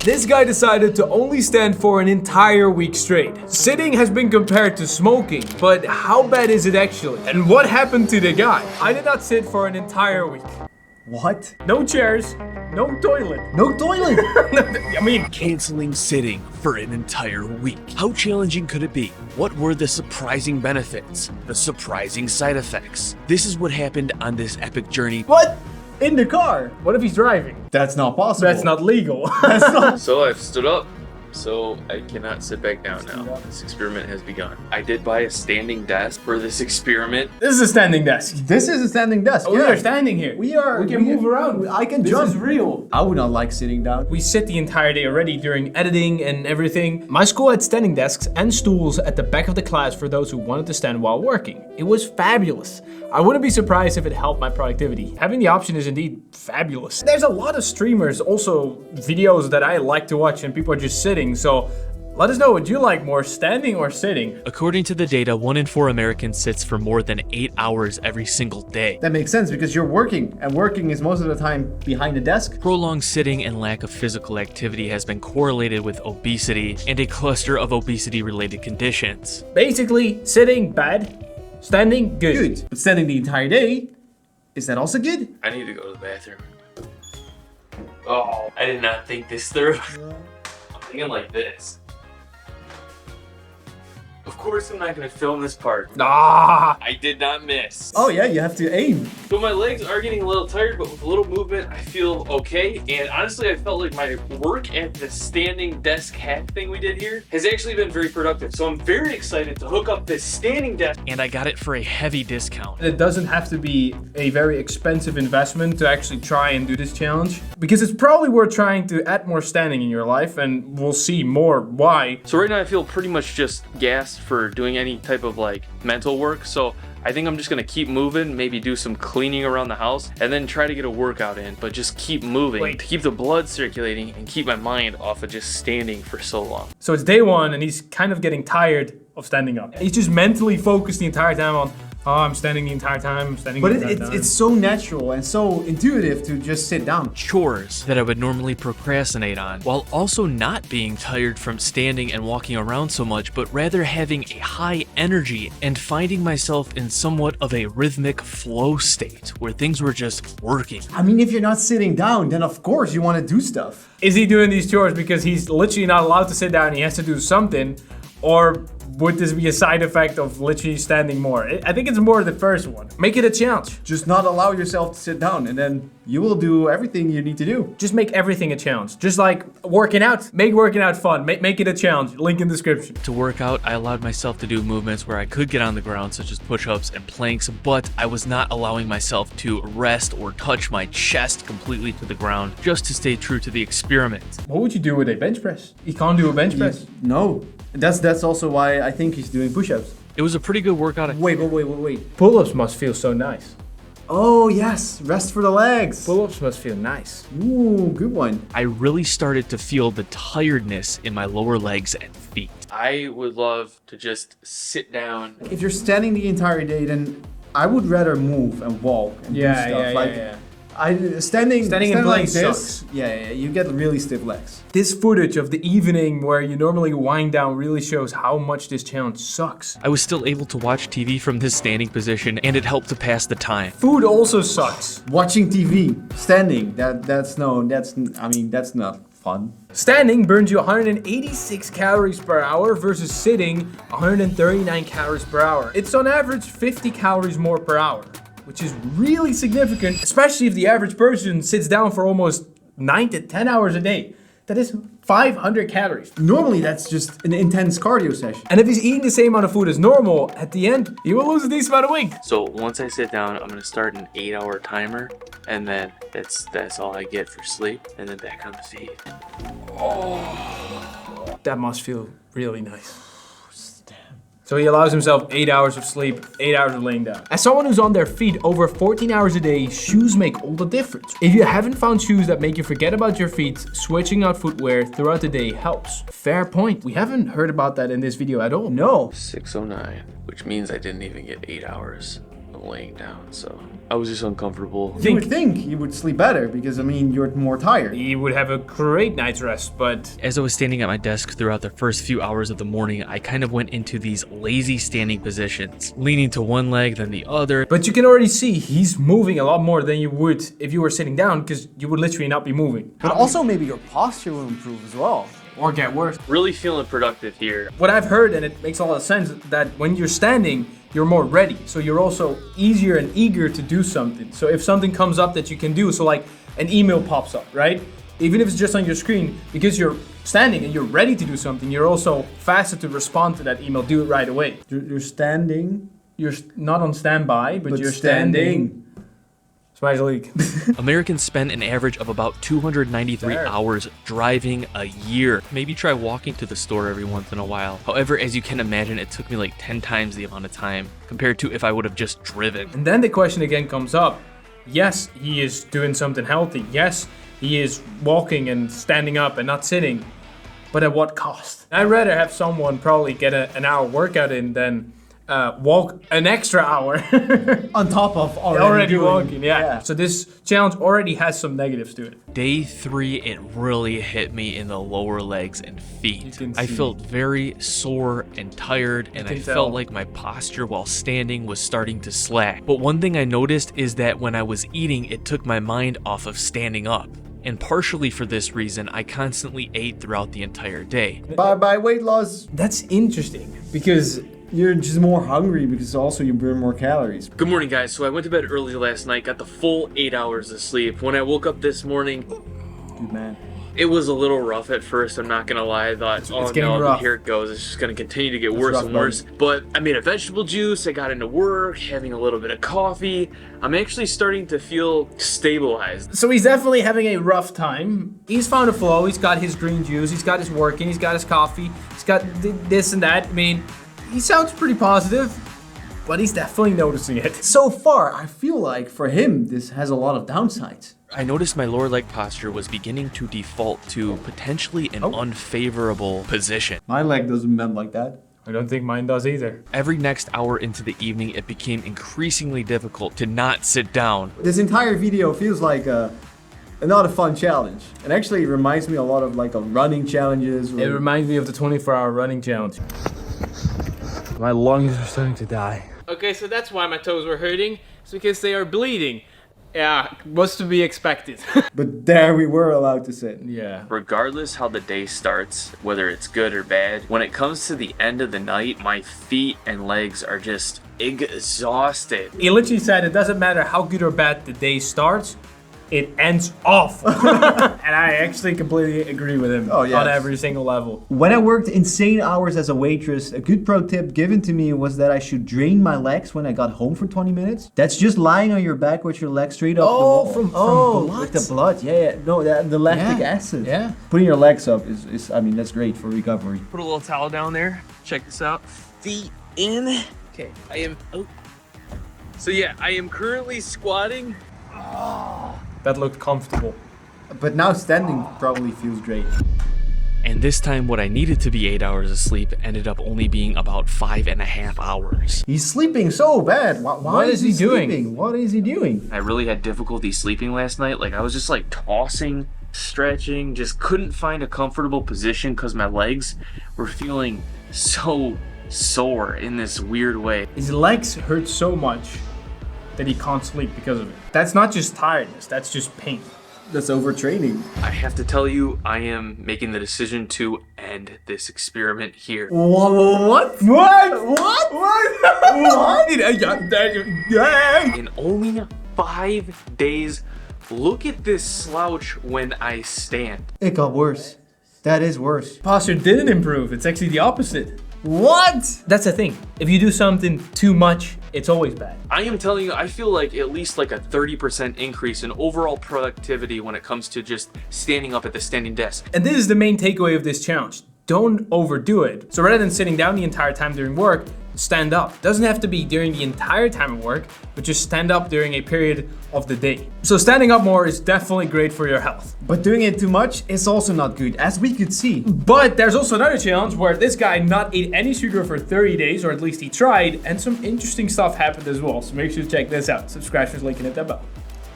This guy decided to only stand for an entire week straight. Sitting has been compared to smoking, but how bad is it actually? And what happened to the guy? I did not sit for an entire week. What? No chairs, no toilet. No toilet? I mean, Canceling sitting for an entire week. How challenging could it be? What were the surprising benefits? The surprising side effects? This is what happened on this epic journey. What? In the car? what if he's driving? That's not possible. That's not legal. That's not. So I've stood up, so I cannot sit back down now. This experiment has begun. I did buy a standing desk for this experiment. This is a standing desk. This is a standing desk. We are standing here. We are. We can move around. I can This jump. is real. I would not like sitting down. We sit the entire day already during editing and everything. My school had standing desks and stools at the back of the class for those who wanted to stand while working. It was fabulous. I wouldn't be surprised if it helped my productivity. Having the option is indeed fabulous. There's a lot of streamers, also videos that I like to watch and people are just sitting, so let us know, would you like more standing or sitting? According to the data, 1 in 4 Americans sits for more than 8 hours every single day. That makes sense because you're working, and working is most of the time behind a desk. Prolonged sitting and lack of physical activity has been correlated with obesity and a cluster of obesity-related conditions. Basically, sitting, bad. Standing, good. Good. But standing the entire day, is that also good? I need to go to the bathroom. Oh, I did not think this through. I'm thinking like this. Of course I'm not gonna film this part. Ah! I did not miss. Oh yeah, you have to aim. So my legs are getting a little tired, but with a little movement, I feel okay. And honestly, I felt like my work at the standing desk hack thing we did here has actually been very productive. So I'm very excited to hook up this standing desk. And I got it for a heavy discount. It doesn't have to be a very expensive investment to actually try and do this challenge, because it's probably worth trying to add more standing in your life, and we'll see more why. So right now I feel pretty much just gassed for doing any type of like mental work. So I think I'm just gonna keep moving, maybe do some cleaning around the house, and then try to get a workout in, but just keep moving to keep the blood circulating and keep my mind off of just standing for so long. So it's day one and he's kind of getting tired of standing up. He's just mentally focused the entire time on, oh, I'm standing the entire time, I'm standing But the entire time. it's so natural and so intuitive to just sit down. Chores that I would normally procrastinate on, while also not being tired from standing and walking around so much, but rather having a high energy and finding myself in somewhat of a rhythmic flow state where things were just working. I mean, if you're not sitting down, then of course you want to do stuff. Is he doing these chores because he's literally not allowed to sit down and he has to do something? Or would this be a side effect of literally standing more? I think it's more the first one. Make it a challenge. Just not allow yourself to sit down, and then you will do everything you need to do. Just make everything a challenge. Just like working out. Make working out fun. Make it a challenge. Link in description. To work out, I allowed myself to do movements where I could get on the ground, such as push-ups and planks, but I was not allowing myself to rest or touch my chest completely to the ground just to stay true to the experiment. What would you do with a bench press? You can't do a bench press. No. That's also why I think he's doing push-ups. It was a pretty good workout. Wait. Pull-ups must feel so nice. Oh yes, rest for the legs. Pull-ups must feel nice. Ooh, good one. I really started to feel the tiredness in my lower legs and feet. I would love to just sit down. If you're standing the entire day, then I would rather move and walk and do stuff. Standing in like place this, sucks. yeah, you get really stiff legs. This footage of the evening where you normally wind down really shows how much this challenge sucks. I was still able to watch TV from this standing position, and it helped to pass the time. Food also sucks. Watching TV, standing, that's not fun. Standing burns you 186 calories per hour versus sitting 139 calories per hour. It's on average 50 calories more per hour, which is really significant, especially if the average person sits down for almost 9 to 10 hours a day. That is 500 calories. Normally, that's just an intense cardio session. And if he's eating the same amount of food as normal, at the end, he will lose a decent amount of weight. So once I sit down, I'm gonna start an 8-hour timer, and then that's all I get for sleep, and then back on the feed. Oh, that must feel really nice. So he allows himself 8 hours of sleep, 8 hours of laying down. As someone who's on their feet over 14 hours a day, shoes make all the difference. If you haven't found shoes that make you forget about your feet, switching out footwear throughout the day helps. Fair point. We haven't heard about that in this video at all. No. 6:09, which means I didn't even get 8 hours of wasn't laying down, so I was just uncomfortable. You would think you would sleep better because, I mean, you're more tired. You would have a great night's rest, but... As I was standing at my desk throughout the first few hours of the morning, I kind of went into these lazy standing positions, leaning to one leg, then the other. But you can already see he's moving a lot more than you would if you were sitting down, because you would literally not be moving. But also maybe your posture will improve as well. Or get worse. Really feeling productive here. What I've heard, and it makes a lot of sense, that when you're standing, you're more ready. So you're also easier and eager to do something. So if something comes up that you can do, so like an email pops up, right? Even if it's just on your screen, because you're standing and you're ready to do something, you're also faster to respond to that email, do it right away. You're standing. You're not on standby, but you're standing. Smash League. Americans spend an average of about 293 hours driving a year. Maybe try walking to the store every once in a while. However, as you can imagine, it took me like 10 times the amount of time compared to if I would have just driven. And then the question again comes up. Yes, he is doing something healthy. Yes, he is walking and standing up and not sitting. But at what cost? I'd rather have someone probably get an hour workout in than walk an extra hour on top of already walking. Yeah. So this challenge already has some negatives to it. Day 3, it really hit me in the lower legs and feet. I felt very sore and tired, and I felt like my posture while standing was starting to slack. But one thing I noticed is that when I was eating, it took my mind off of standing up. And partially for this reason, I constantly ate throughout the entire day. By weight loss. That's interesting because you're just more hungry because also you burn more calories. Good morning, guys. So I went to bed early last night, got the full 8 hours of sleep. When I woke up this morning, dude, man, it was a little rough at first, I'm not gonna lie. I thought, oh no, rough. Here it goes. It's just gonna continue to get worse and worse. But I made a vegetable juice, I got into work, having a little bit of coffee. I'm actually starting to feel stabilized. So he's definitely having a rough time. He's found a flow, he's got his green juice, he's got his working, he's got his coffee, he's got this and that. I mean, he sounds pretty positive, but he's definitely noticing it. So far, I feel like for him, this has a lot of downsides. I noticed my lower leg posture was beginning to default to potentially an unfavorable position. My leg doesn't bend like that. I don't think mine does either. Every next hour into the evening, it became increasingly difficult to not sit down. This entire video feels like not a fun challenge. And actually, it reminds me a lot of like running challenges. It reminds me of the 24-hour running challenge. My lungs are starting to die. Okay, so that's why my toes were hurting. It's because they are bleeding. Yeah, what's to be expected. But there we were allowed to sit. Yeah. Regardless how the day starts, whether it's good or bad, when it comes to the end of the night, my feet and legs are just exhausted. He literally said it doesn't matter how good or bad the day starts, it ends off. And I actually completely agree with him on every single level. When I worked insane hours as a waitress, a good pro tip given to me was that I should drain my legs when I got home for 20 minutes. That's just lying on your back with your legs straight up the wall. From blood? With the blood, yeah. No, the lactic acid. Yeah. Putting your legs up is, I mean, that's great for recovery. Put a little towel down there. Check this out. Feet in. Okay, I am out. So yeah, I am currently squatting. That looked comfortable. But now standing probably feels great. And this time what I needed to be 8 hours of sleep ended up only being about 5.5 hours. He's sleeping so bad. Why is he doing? Sleeping? What is he doing? I really had difficulty sleeping last night. Like I was just like tossing, stretching, just couldn't find a comfortable position because my legs were feeling so sore in this weird way. His legs hurt so much that he can't sleep because of it. That's not just tiredness, that's just pain. That's overtraining. I have to tell you, I am making the decision to end this experiment here. What? In only 5 days, look at this slouch when I stand. It got worse. That is worse. Posture didn't improve, it's actually the opposite. What? That's the thing. If you do something too much, it's always bad. I am telling you, I feel like at least like a 30% increase in overall productivity when it comes to just standing up at the standing desk. And this is the main takeaway of this challenge. Don't overdo it. So rather than sitting down the entire time during work, stand up. Doesn't have to be during the entire time of work, but just stand up during a period of the day. So standing up more is definitely great for your health. But doing it too much is also not good, as we could see. But there's also another challenge where this guy not ate any sugar for 30 days, or at least he tried, and some interesting stuff happened as well. So make sure to check this out. Subscribe for the link and hit that bell.